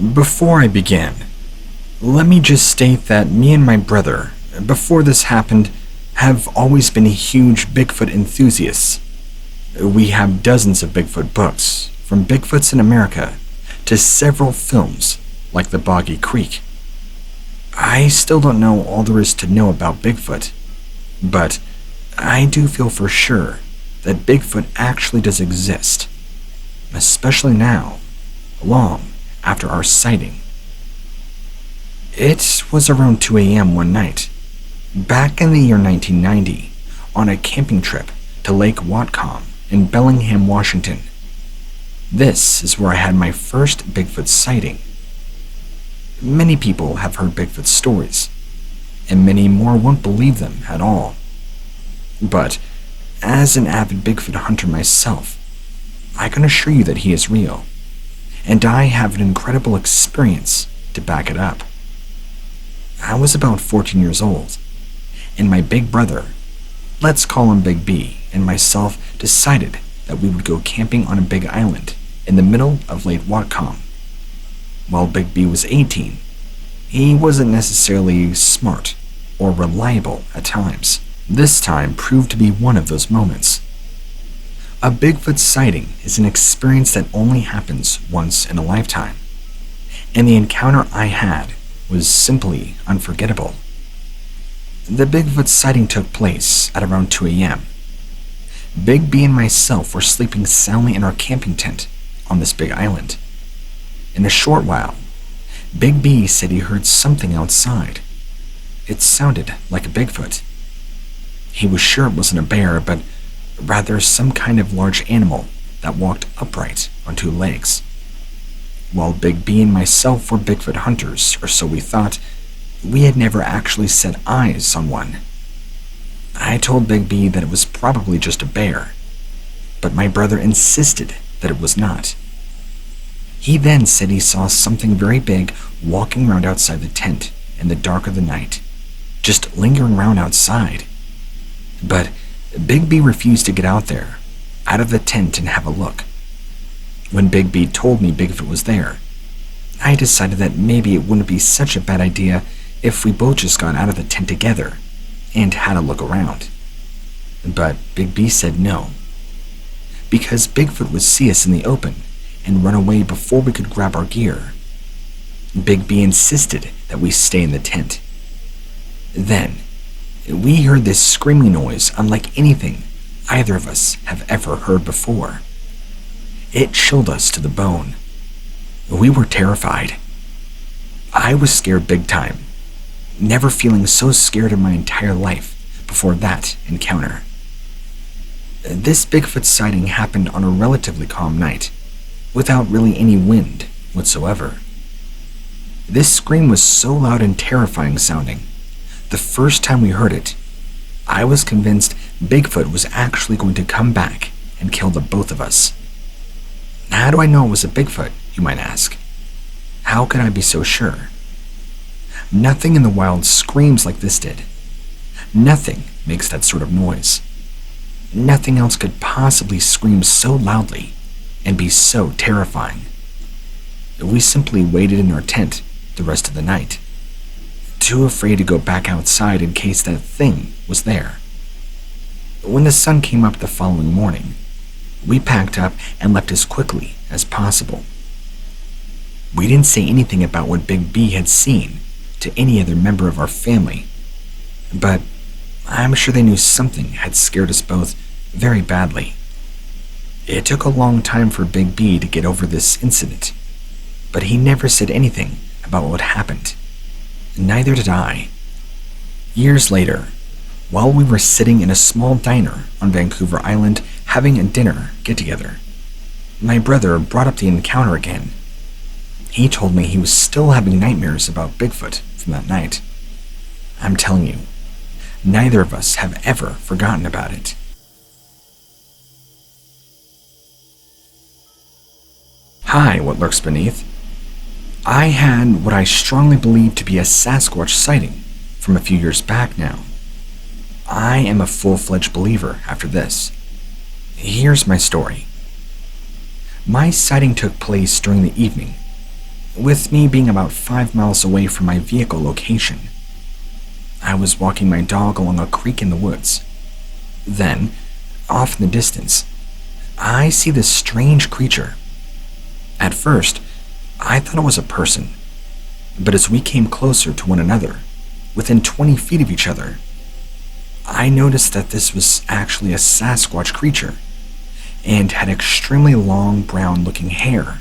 Before I begin, let me just state that me and my brother, before this happened, have always been huge Bigfoot enthusiasts. We have dozens of Bigfoot books, from Bigfoots in America to several films like The Boggy Creek. I still don't know all there is to know about Bigfoot, but I do feel for sure that Bigfoot actually does exist, especially now, long after our sighting. It was around 2 a.m. one night, back in the year 1990, on a camping trip to Lake Whatcom in Bellingham, Washington. This is where I had my first Bigfoot sighting. Many people have heard Bigfoot stories, and many more won't believe them at all. But as an avid Bigfoot hunter myself, I can assure you that he is real, and I have an incredible experience to back it up. I was about 14 years old, and my big brother, let's call him Big B, and myself decided that we would go camping on a big island in the middle of Lake Whatcom. While Big B was 18, he wasn't necessarily smart or reliable at times. This time proved to be one of those moments. A Bigfoot sighting is an experience that only happens once in a lifetime, and the encounter I had was simply unforgettable. The Bigfoot sighting took place at around 2 a.m. Big B and myself were sleeping soundly in our camping tent on this big island. In a short while, Big B said he heard something outside. It sounded like a Bigfoot. He was sure it wasn't a bear, but rather some kind of large animal that walked upright on two legs. While Big B and myself were Bigfoot hunters, or so we thought, we had never actually set eyes on one. I told Big B that it was probably just a bear, but my brother insisted that it was not. He then said he saw something very big walking around outside the tent in the dark of the night, just lingering around outside. But Big B refused to get out there, out of the tent, and have a look. When Big B told me Bigfoot was there, I decided that maybe it wouldn't be such a bad idea if we both just got out of the tent together and had a look around. But Big B said no, because Bigfoot would see us in the open and run away before we could grab our gear. Big B insisted that we stay in the tent. Then, we heard this screaming noise unlike anything either of us have ever heard before. It chilled us to the bone. We were terrified. I was scared big time, never feeling so scared in my entire life before that encounter. This Bigfoot sighting happened on a relatively calm night, without really any wind whatsoever. This scream was so loud and terrifying sounding. The first time we heard it, I was convinced Bigfoot was actually going to come back and kill the both of us. How do I know it was a Bigfoot, you might ask? How could I be so sure? Nothing in the wild screams like this did. Nothing makes that sort of noise. Nothing else could possibly scream so loudly and be so terrifying. We simply waited in our tent the rest of the night, too afraid to go back outside in case that thing was there. When the sun came up the following morning, we packed up and left as quickly as possible. We didn't say anything about what Big B had seen to any other member of our family, but I'm sure they knew something had scared us both very badly. It took a long time for Big B to get over this incident, but he never said anything about what happened. Neither did I. Years later, while we were sitting in a small diner on Vancouver Island having a dinner get-together, my brother brought up the encounter again. He told me he was still having nightmares about Bigfoot from that night. I'm telling you, neither of us have ever forgotten about it. Hi, what lurks beneath? I had what I strongly believe to be a Sasquatch sighting from a few years back now. I am a full-fledged believer after this. Here's my story. My sighting took place during the evening, with me being about 5 miles away from my vehicle location. I was walking my dog along a creek in the woods. Then, off in the distance, I see this strange creature. At first, I thought it was a person, but as we came closer to one another, within 20 feet of each other, I noticed that this was actually a Sasquatch creature and had extremely long brown-looking hair.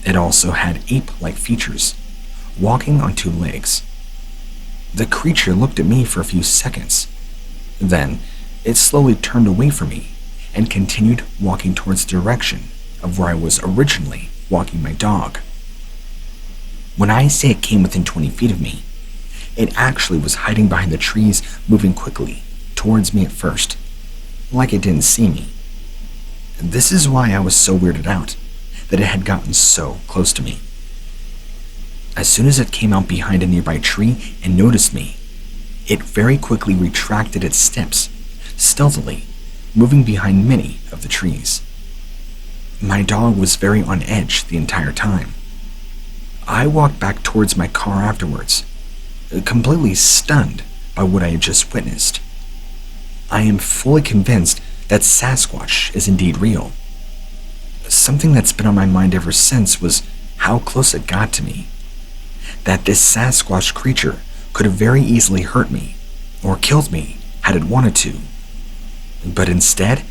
It also had ape-like features, walking on 2 legs. The creature looked at me for a few seconds. Then, it slowly turned away from me and continued walking towards the direction of where I was originally walking my dog. When I say it came within 20 feet of me, it actually was hiding behind the trees, moving quickly towards me at first, like it didn't see me. This is why I was so weirded out that it had gotten so close to me. As soon as it came out behind a nearby tree and noticed me, it very quickly retracted its steps, stealthily, moving behind many of the trees. My dog was very on edge the entire time. I walked back towards my car afterwards, completely stunned by what I had just witnessed. I am fully convinced that Sasquatch is indeed real. Something that's been on my mind ever since was how close it got to me. That this Sasquatch creature could have very easily hurt me or killed me had it wanted to. But instead,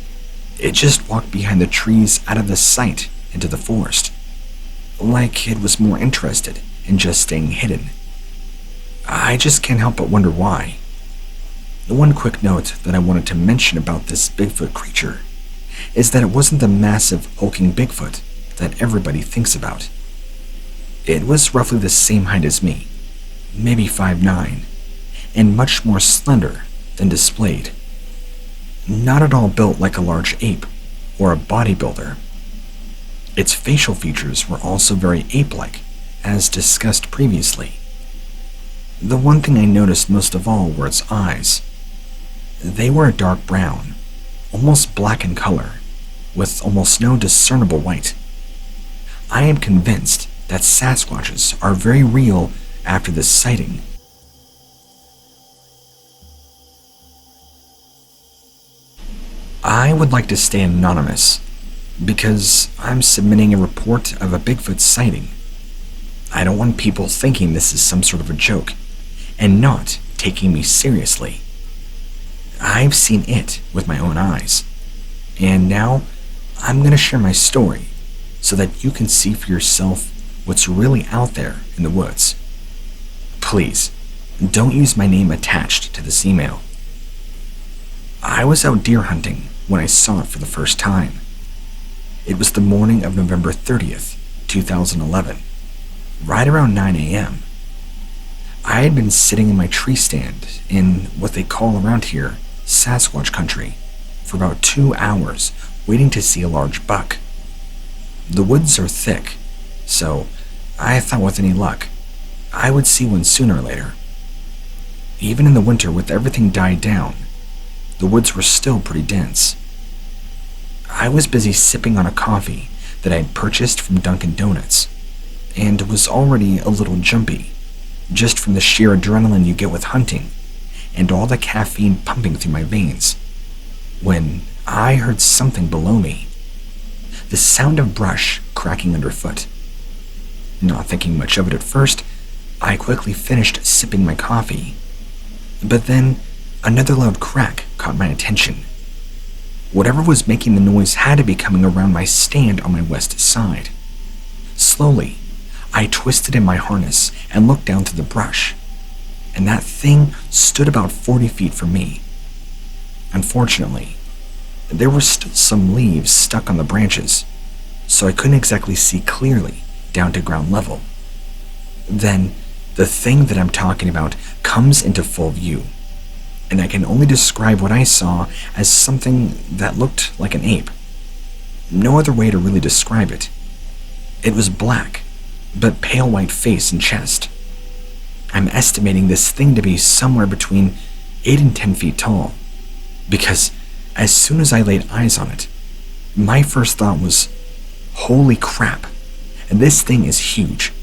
it just walked behind the trees out of the sight into the forest, like it was more interested in just staying hidden. I just can't help but wonder why. One quick note that I wanted to mention about this Bigfoot creature is that it wasn't the massive hulking Bigfoot that everybody thinks about. It was roughly the same height as me, maybe 5'9", and much more slender than displayed. Not at all built like a large ape or a bodybuilder. Its facial features were also very ape-like, as discussed previously. The one thing I noticed most of all were its eyes. They were a dark brown, almost black in color, with almost no discernible white. I am convinced that Sasquatches are very real after this sighting. I would like to stay anonymous because I'm submitting a report of a Bigfoot sighting. I don't want people thinking this is some sort of a joke and not taking me seriously. I've seen it with my own eyes, and now I'm going to share my story so that you can see for yourself what's really out there in the woods. Please, don't use my name attached to this email. I was out deer hunting when I saw it for the first time. It was the morning of November 30th, 2011, right around 9 a.m. I had been sitting in my tree stand in what they call around here Sasquatch country for about 2 hours waiting to see a large buck. The woods are thick, so I thought with any luck, I would see one sooner or later. Even in the winter with everything died down, the woods were still pretty dense. I was busy sipping on a coffee that I had purchased from Dunkin' Donuts, and was already a little jumpy, just from the sheer adrenaline you get with hunting, and all the caffeine pumping through my veins, when I heard something below me. The sound of brush cracking underfoot. Not thinking much of it at first, I quickly finished sipping my coffee. But then, another loud crack caught my attention. Whatever was making the noise had to be coming around my stand on my west side. Slowly, I twisted in my harness and looked down to the brush, and that thing stood about 40 feet from me. Unfortunately, there were still some leaves stuck on the branches, so I couldn't exactly see clearly down to ground level. Then, the thing that I'm talking about comes into full view, and I can only describe what I saw as something that looked like an ape. No other way to really describe it. It was black, but pale white face and chest. I'm estimating this thing to be somewhere between 8 and 10 feet tall, because as soon as I laid eyes on it, my first thought was, holy crap, this thing is huge.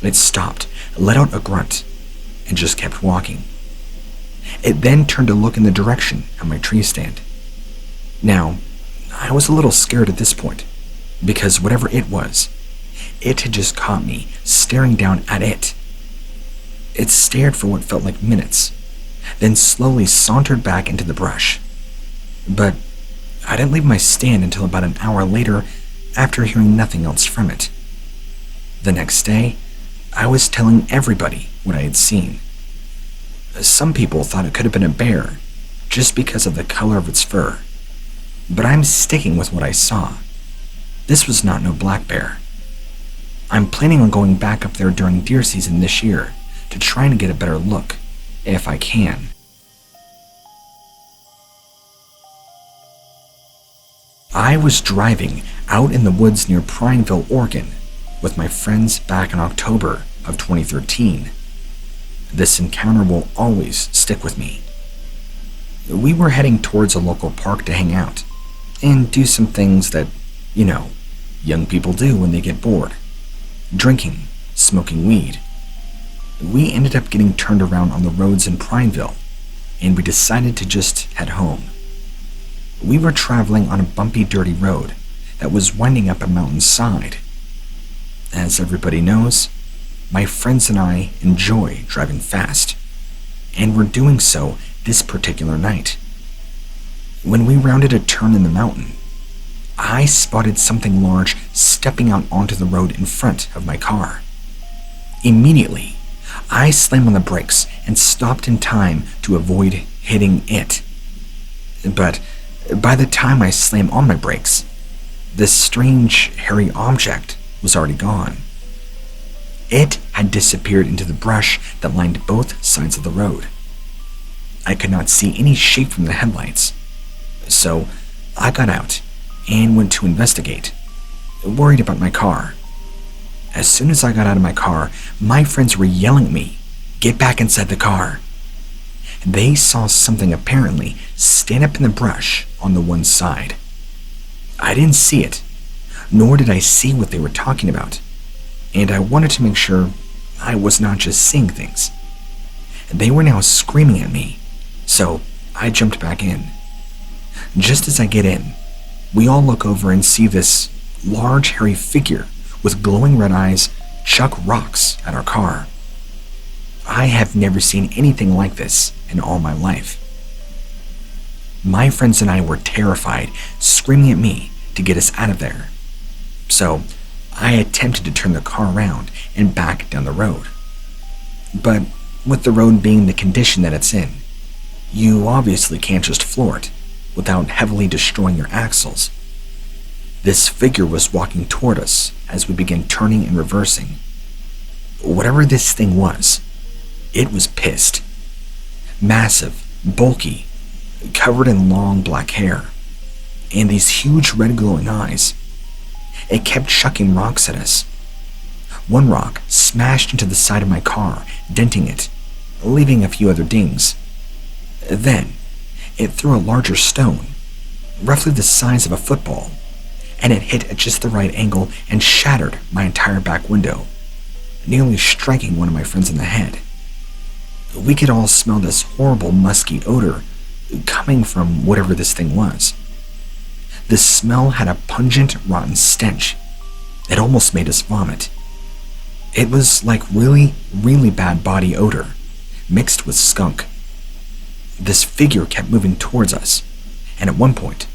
It stopped, let out a grunt, and just kept walking. It then turned to look in the direction of my tree stand. Now, I was a little scared at this point, because whatever it was, it had just caught me staring down at it. It stared for what felt like minutes, then slowly sauntered back into the brush. But I didn't leave my stand until about an hour later after hearing nothing else from it. The next day, I was telling everybody what I had seen. Some people thought it could have been a bear, just because of the color of its fur. But I'm sticking with what I saw. This was not no black bear. I'm planning on going back up there during deer season this year to try and get a better look, if I can. I was driving out in the woods near Prineville, Oregon, with my friends back in October of 2013. This encounter will always stick with me. We were heading towards a local park to hang out and do some things that, young people do when they get bored. Drinking, smoking weed. We ended up getting turned around on the roads in Prineville, and we decided to just head home. We were traveling on a bumpy, dirty road that was winding up a mountainside. As everybody knows, my friends and I enjoy driving fast, and were doing so this particular night. When we rounded a turn in the mountain, I spotted something large stepping out onto the road in front of my car. Immediately, I slammed on the brakes and stopped in time to avoid hitting it. But by the time I slammed on my brakes, this strange, hairy object was already gone. It had disappeared into the brush that lined both sides of the road. I could not see any shape from the headlights, so I got out and went to investigate, worried about my car. As soon as I got out of my car, my friends were yelling at me, "Get back inside the car." They saw something apparently stand up in the brush on the one side. I didn't see it, nor did I see what they were talking about, and I wanted to make sure I was not just seeing things. They were now screaming at me, so I jumped back in. Just as I get in, we all look over and see this large, hairy figure with glowing red eyes chuck rocks at our car. I have never seen anything like this in all my life. My friends and I were terrified, screaming at me to get us out of there. So I attempted to turn the car around and back down the road. But with the road being the condition that it's in, you obviously can't just floor it without heavily destroying your axles. This figure was walking toward us as we began turning and reversing. Whatever this thing was, it was pissed. Massive, bulky, covered in long black hair, and these huge red glowing eyes. It kept chucking rocks at us. One rock smashed into the side of my car, denting it, leaving a few other dings. Then, it threw a larger stone, roughly the size of a football, and it hit at just the right angle and shattered my entire back window, nearly striking one of my friends in the head. We could all smell this horrible musky odor coming from whatever this thing was. The smell had a pungent, rotten stench. It almost made us vomit. It was like really, really bad body odor, mixed with skunk. This figure kept moving towards us, and at one point,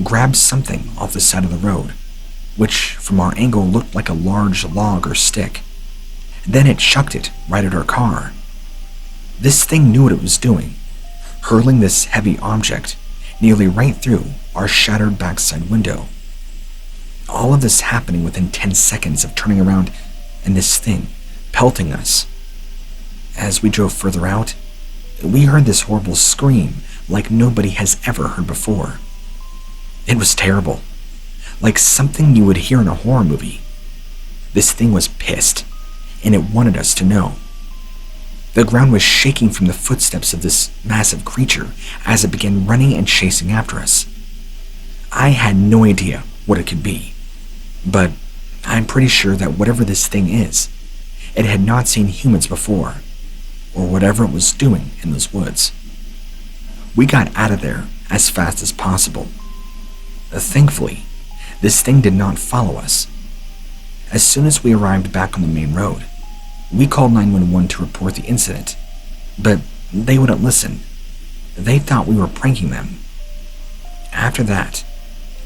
grabbed something off the side of the road, which from our angle looked like a large log or stick. Then it chucked it right at our car. This thing knew what it was doing, hurling this heavy object nearly right through our shattered backside window. All of this happening within 10 seconds of turning around and this thing pelting us. As we drove further out, we heard this horrible scream like nobody has ever heard before. It was terrible, like something you would hear in a horror movie. This thing was pissed, and it wanted us to know. The ground was shaking from the footsteps of this massive creature as it began running and chasing after us. I had no idea what it could be, but I'm pretty sure that whatever this thing is, It had not seen humans before, or whatever it was doing in those woods. We got out of there as fast as possible. Thankfully, this thing did not follow us. As soon as we arrived back on the main road, we called 911 to report the incident, but they wouldn't listen. They thought we were pranking them. After that,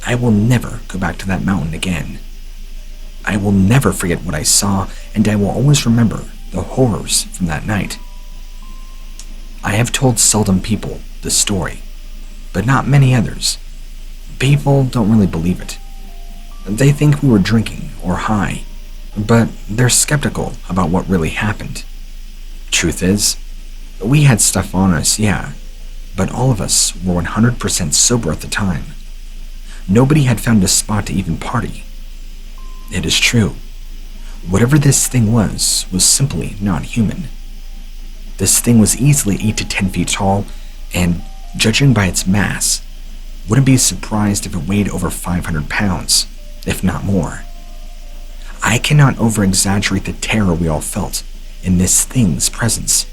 I will never go back to that mountain again. I will never forget what I saw, and I will always remember the horrors from that night. I have told seldom people this story, but not many others. People don't really believe it. They think we were drinking or high, but they're skeptical about what really happened. Truth is, we had stuff on us, yeah, but all of us were 100% sober at the time. Nobody had found a spot to even party. It is true. Whatever this thing was simply not human. This thing was easily 8 to 10 feet tall, and judging by its mass, wouldn't be surprised if it weighed over 500 pounds, if not more. I cannot over-exaggerate the terror we all felt in this thing's presence.